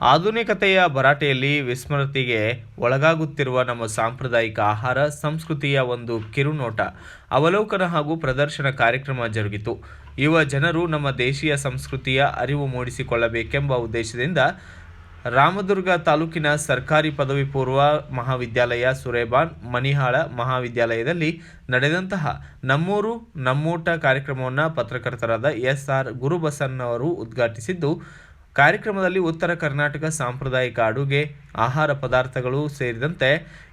ಆಧುನಿಕತೆಯ ಭರಾಟೆಯಲ್ಲಿ ವಿಸ್ಮೃತಿಗೆ ಒಳಗಾಗುತ್ತಿರುವ ನಮ್ಮ ಸಾಂಪ್ರದಾಯಿಕ ಆಹಾರ ಸಂಸ್ಕೃತಿಯ ಒಂದು ಕಿರುನೋಟ, ಅವಲೋಕನ ಹಾಗೂ ಪ್ರದರ್ಶನ ಕಾರ್ಯಕ್ರಮ ಜರುಗಿತು. ಯುವ ಜನರು ನಮ್ಮ ದೇಶೀಯ ಸಂಸ್ಕೃತಿಯ ಅರಿವು ಮೂಡಿಸಿಕೊಳ್ಳಬೇಕೆಂಬ ಉದ್ದೇಶದಿಂದ ರಾಮದುರ್ಗ ತಾಲೂಕಿನ ಸರ್ಕಾರಿ ಪದವಿ ಪೂರ್ವ ಮಹಾವಿದ್ಯಾಲಯ ಸುರೇಬಾನ್ ಮನಿಹಾಳ ಮಹಾವಿದ್ಯಾಲಯದಲ್ಲಿ ನಡೆದಂತಹ ನಮ್ಮೂರು ನಮ್ಮೂಟ ಕಾರ್ಯಕ್ರಮವನ್ನು ಪತ್ರಕರ್ತರಾದ ಎಸ್.ಆರ್. ಗುರುಬಸನ್ನವರು ಉದ್ಘಾಟಿಸಿದ್ದು, ಕಾರ್ಯಕ್ರಮದಲ್ಲಿ ಉತ್ತರ ಕರ್ನಾಟಕ ಸಾಂಪ್ರದಾಯಿಕ ಅಡುಗೆ, ಆಹಾರ ಪದಾರ್ಥಗಳು ಸೇರಿದಂತೆ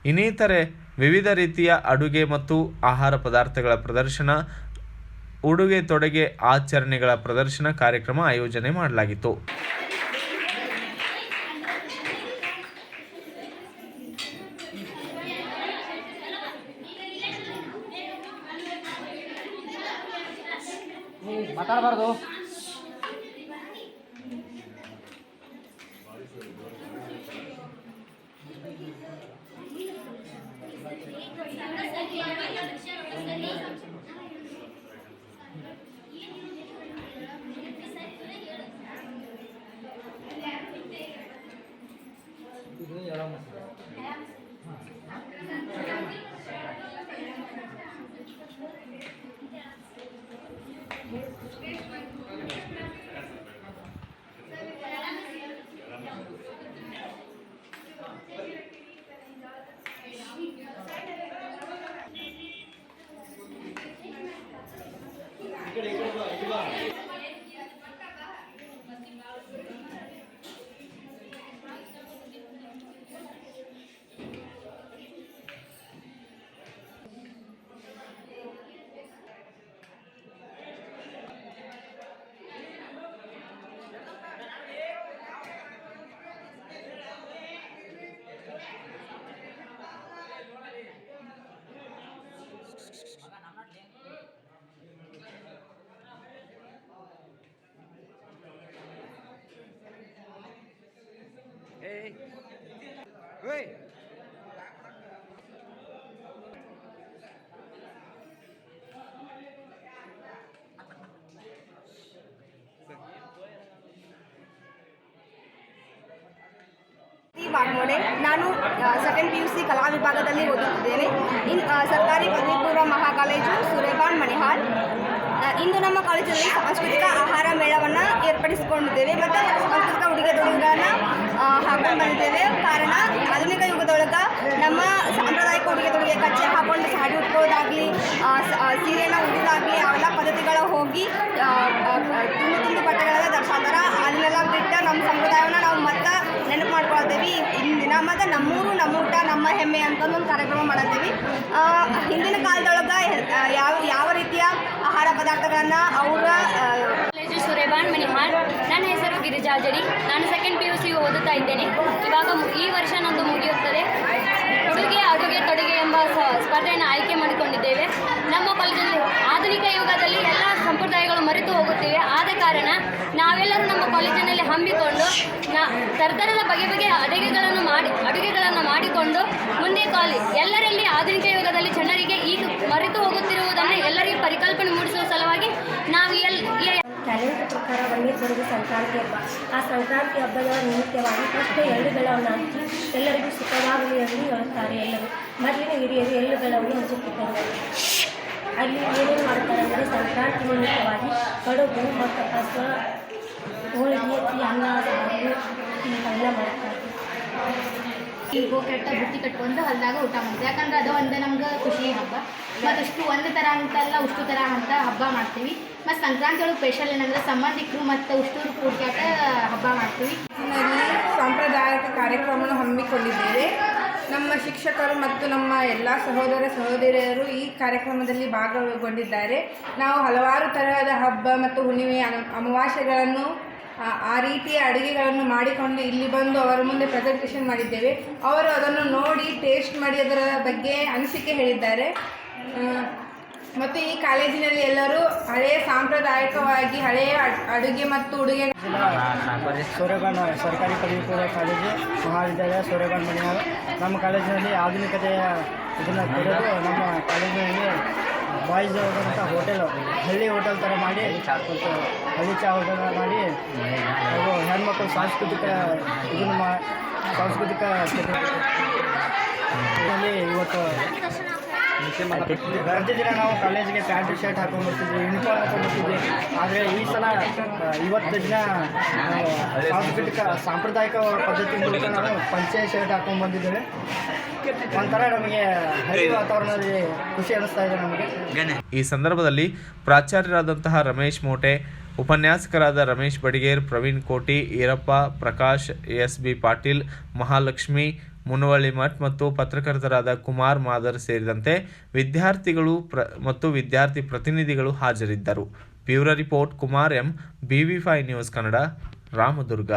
ಇನ್ನಿತರೆ ವಿವಿಧ ರೀತಿಯ ಅಡುಗೆ ಮತ್ತು ಆಹಾರ ಪದಾರ್ಥಗಳ ಪ್ರದರ್ಶನ, ಉಡುಗೆ ತೊಡುಗೆ ಆಚರಣೆಗಳ ಪ್ರದರ್ಶನ ಕಾರ್ಯಕ್ರಮ ಆಯೋಜನೆ ಮಾಡಲಾಗಿತ್ತು. ಮಾತಾಡಬಾರ್ದು. ಬಾಗ್ಮೋಡೆ. ನಾನು ಸೆಕೆಂಡ್ PUC ಕಲಾ ವಿಭಾಗದಲ್ಲಿ ಓದುತ್ತಿದ್ದೇನೆ. ಸರ್ಕಾರಿ ಪದವಿ ಪೂರ್ವ ಮಹಾ ಕಾಲೇಜು ಸುರೇಬಾನ್ ಮನಿಹಾಳ್. ಇಂದು ನಮ್ಮ ಕಾಲೇಜಿನಲ್ಲಿ ಸಾಂಸ್ಕೃತಿಕ ಆಹಾರ ಮೇಳವನ್ನು ಏರ್ಪಡಿಸಿಕೊಂಡಿದ್ದೇವೆ ಮತ್ತು ಸಾಂಸ್ಕೃತಿಕ ಉಡುಗೆ ತೊಡುಗೆಗಳನ್ನು ಹಾಕೊಂಡು ಬಂದಿದ್ದೇವೆ. ಕಾರಣ ಆಧುನಿಕ ಯುಗದೊಳಗೆ ನಮ್ಮ ಸಾಂಪ್ರದಾಯಿಕ ಉಡುಗೆ ತೊಡುಗೆ ಕಚ್ಚೆ ಹಾಕೊಂಡು ಸಾಡಿ ಉಟ್ಕೋದಾಗಲಿ, ಸೀರೆನ ಉಡೋದಾಗಲಿ ಅವೆಲ್ಲ ಪದ್ಧತಿಗಳು ಹೋಗಿ ತುಂಡು ಬಟ್ಟೆಗಳೆಲ್ಲ ಧರಿಸ್ತಾರೆ. ಅದನ್ನೆಲ್ಲ ಬಿಟ್ಟು ನಮ್ಮ ಸಂಪ್ರದಾಯವನ್ನು ನಾವು ಮತ್ತೆ ನೆನಪು ಮಾಡ್ಕೊಳ್ತೀವಿ. ಇಂದಿನ ಮತ್ತು ನಮ್ಮೂರು ನಮ್ಮೂಟ ನಮ್ಮ ಹೆಮ್ಮೆ ಅಂತಂದು ಒಂದು ಕಾರ್ಯಕ್ರಮ ಮಾಡತ್ತೀವಿ. ಹಿಂದಿನ ಕಾಲದೊಳಗೆ ಯಾವ ರೀತಿಯ ಆಹಾರ ಪದಾರ್ಥಗಳನ್ನು ಅವರ ಕಾಲೇಜು ಸುರೇಬಾನ್ ಮನಿಹಾಳ್. ನನ್ನ ಹೆಸರು ಗಿರಿಜಾಜಡಿ. ನಾನು ಸೆಕೆಂಡ್ PUC ಓದುತ್ತಾ ಇದ್ದೇನೆ. ಇವಾಗ ಈ ವರ್ಷ ನಂದು ಮುಗಿಯುತ್ತದೆ. ಉಡುಗೆ ಅಡುಗೆ ತೊಡುಗೆ ಎಂಬ ಸ್ಪರ್ಧೆಯನ್ನು ಆಯ್ಕೆ ಮಾಡಿಕೊಂಡಿದ್ದೇವೆ. ನಮ್ಮ ಕಾಲೇಜಲ್ಲಿ ಆಧುನಿಕ ಯುಗದಲ್ಲಿ ಎಲ್ಲ ಸಂಪ್ರದಾಯಗಳು ಮರೆತು ಹೋಗುತ್ತಿವೆ. ಆದ ಕಾರಣ ನಾವೆಲ್ಲರೂ ನಮ್ಮ ಕಾಲೇಜಿನಲ್ಲಿ ಹಮ್ಮಿಕೊಂಡು ತರತರದ ಬಗೆ ಅಡುಗೆಗಳನ್ನು ಮಾಡಿಕೊಂಡು ಮುಂದೆ ಎಲ್ಲರಲ್ಲಿ ಆಧುನಿಕ ಯುಗದಲ್ಲಿ ಜನರಿಗೆ ಈಗ ಮರೆತು ಹೋಗುತ್ತಿರುವುದನ್ನು ಎಲ್ಲರಿಗೂ ಪರಿಕಲ್ಪನೆ ಮೂಡಿಸುವ ಸಲುವಾಗಿ ನಾವು ಕ್ಯಾಲೆಂಡರ್ ಪ್ರಕಾರ ಒಂದೇ ಸಂಕ್ರಾಂತಿ ಹಬ್ಬ. ಆ ಸಂಕ್ರಾಂತಿ ಹಬ್ಬದ ನಿಮಿತ್ತವಾಗಿ ಫಸ್ಟ್ ಎಳ್ಳುಗಳನ್ನು ಹಂಚಿ ಎಲ್ಲರಿಗೂ ಸುಖವಾಗಲಿ ಎಂದು ಹೇಳುತ್ತಾರೆ. ಎಲ್ಲರೂ ಮೊದಲಿನ ಹಿರಿಯರು ಎಳ್ಳುಗಳನ್ನು ಹಂಚುತ್ತಿದ್ದರು. ಅಲ್ಲಿ ಏನೇನು ಮಾಡ್ತಾರೆ ಅಂದರೆ ಸಂಕ್ರಾಂತಿ ನಿಮಿತ್ತವಾಗಿ ಕಡುಬು ಮತ್ತು ಕಸ, ಹೋಳಿಗೆ, ಅನ್ನ, ಸಾರು ಇಂಥವೆಲ್ಲ ಮಾಡ್ತಾರೆ. ಈಗ ಕೆಟ್ಟ ಬುತ್ತಿ ಕಟ್ಕೊಂಡು ಹೊಲದಾಗ ಊಟ ಮಾಡ್ತೀವಿ. ಯಾಕಂದ್ರೆ ಅದು ಒಂದು ನಮ್ಗೆ ಖುಷಿ ಹಬ್ಬ. ಮತ್ತು ಒಂದು ಥರ ಅಂತಲ್ಲ, ಉಷ್ಟು ಥರ ಅಂತ ಹಬ್ಬ ಮಾಡ್ತೀವಿ. ಮತ್ತು ಸಂಕ್ರಾಂತಿ ಒಳಗೆ ಸ್ಪೆಷಲ್ ಏನಂದರೆ ಸಂಬಂಧಿಕರು ಮತ್ತು ಉಷ್ಟೂರು ಕೂಡ್ಕ್ಯಾಟ ಹಬ್ಬ ಮಾಡ್ತೀವಿ. ಸಾಂಪ್ರದಾಯಿಕ ಕಾರ್ಯಕ್ರಮವನ್ನು ಹಮ್ಮಿಕೊಂಡಿದ್ದೇವೆ. ನಮ್ಮ ಶಿಕ್ಷಕರು ಮತ್ತು ನಮ್ಮ ಎಲ್ಲ ಸಹೋದರ ಸಹೋದರಿಯರು ಈ ಕಾರ್ಯಕ್ರಮದಲ್ಲಿ ಭಾಗಗೊಂಡಿದ್ದಾರೆ. ನಾವು ಹಲವಾರು ತರಹದ ಹಬ್ಬ ಮತ್ತು ಹುಣ್ಣಿಮೆ, ಅಮಾವಾಸ್ಯೆಗಳನ್ನು ಆ ರೀತಿಯ ಅಡುಗೆಗಳನ್ನು ಮಾಡಿಕೊಂಡು ಇಲ್ಲಿ ಬಂದು ಅವರ ಮುಂದೆ ಪ್ರೆಸೆಂಟೇಷನ್ ಮಾಡಿದ್ದೇವೆ. ಅವರು ಅದನ್ನು ನೋಡಿ ಟೇಸ್ಟ್ ಮಾಡಿ ಅದರ ಬಗ್ಗೆ ಅನಿಸಿಕೆ ಹೇಳಿದ್ದಾರೆ. ಮತ್ತು ಈ ಕಾಲೇಜಿನಲ್ಲಿ ಎಲ್ಲರೂ ಹಳೆಯ ಸಾಂಪ್ರದಾಯಿಕವಾಗಿ ಹಳೆಯ ಅಡುಗೆ ಮತ್ತು ಉಡುಗೆ ಸೂರ್ಯಗಂಡ ಸರ್ಕಾರಿ ಪದವಿ ಪೂರ್ವ ಕಾಲೇಜು ಮಹಾವಿದ್ಯಾಲಯ ಸೂರ್ಯಗಂಡ ಮನಿಹಾಳ್. ನಮ್ಮ ಕಾಲೇಜಿನಲ್ಲಿ ಆಧುನಿಕತೆಯ ಇದನ್ನು ತೆರೆದು ನಮ್ಮ ಕಾಲೇಜಿನಲ್ಲಿ ಬಾಯ್ಸ್ ಹೋದಂಥ ಹೋಟೆಲ್ ಹಳ್ಳಿ ಹೋಟೆಲ್ ಥರ ಮಾಡಿ ಮತ್ತು ಹಳ್ಳಿ ಚಾ ಹೋಟೆಲ್ ಮಾಡಿ ಹಾಗೂ ಹೆಣ್ಮಕ್ಳು ಸಾಂಸ್ಕೃತಿಕ ಇದನ್ನು ಸಾಂಸ್ಕೃತಿಕ ಇದರಲ್ಲಿ ಇವತ್ತು ರಜೆ ದಿನ ನಾವು ಕಾಲೇಜಿಗೆ ಪ್ಯಾಂಟ್ ಶರ್ಟ್ ಹಾಕೊಂಡ್ಬರ್ತಿದ್ವಿ, ಯೂನಿಫಾರ್ಮ್ ಹಾಕೊಂಡ್ಬರ್ತಿದ್ವಿ. ಆದರೆ ಈ ಸಲ ಇವತ್ತು ದಿನ ನಾವು ಸಾಂಪ್ರದಾಯಿಕ ಪದ್ಧತಿ ಮೂಲಕ ನಾವು ಪಂಚೆ ಶರ್ಟ್ ಹಾಕೊಂಡು ಬಂದಿದ್ದೇವೆ. ಒಂಥರ ನಮಗೆ ಹಳ್ಳಿ ವಾತಾವರಣದಲ್ಲಿ ಖುಷಿ ಅನ್ನಿಸ್ತಾ ಇದೆ ನಮಗೆ. ಈ ಸಂದರ್ಭದಲ್ಲಿ ಪ್ರಾಚಾರ್ಯರಾದಂತಹ ರಮೇಶ್ ಮೋಟೆ, ಉಪನ್ಯಾಸಕರಾದ ರಮೇಶ್ ಬಡಿಗೇರ್, ಪ್ರವೀಣ್ ಕೋಟಿ, ಈರಪ್ಪ, ಪ್ರಕಾಶ್, ಎಸ್.ಬಿ. ಪಾಟೀಲ್, ಮಹಾಲಕ್ಷ್ಮಿ, ಮುನವಳ್ಳಿ ಮಠ್ ಮತ್ತು ಪತ್ರಕರ್ತರಾದ ಕುಮಾರ್ ಮಾದರ್ ಸೇರಿದಂತೆ ವಿದ್ಯಾರ್ಥಿಗಳು ಮತ್ತು ವಿದ್ಯಾರ್ಥಿ ಪ್ರತಿನಿಧಿಗಳು ಹಾಜರಿದ್ದರು. Bureau report Kumar M, BV5 news Kannada, Ramdurg.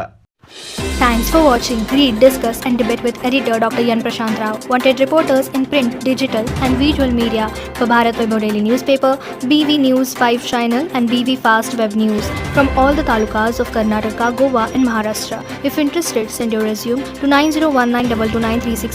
Thanks for watching Read, Discuss and Debate with editor Dr. Yan Prashant Rao. Wanted reporters in print, digital and visual media for Bharat Vaibhav Daily Newspaper, BV News 5 Channel and BV Fast Web News from all the talukas of Karnataka, Goa and Maharashtra. If interested, send your resume to 9019229369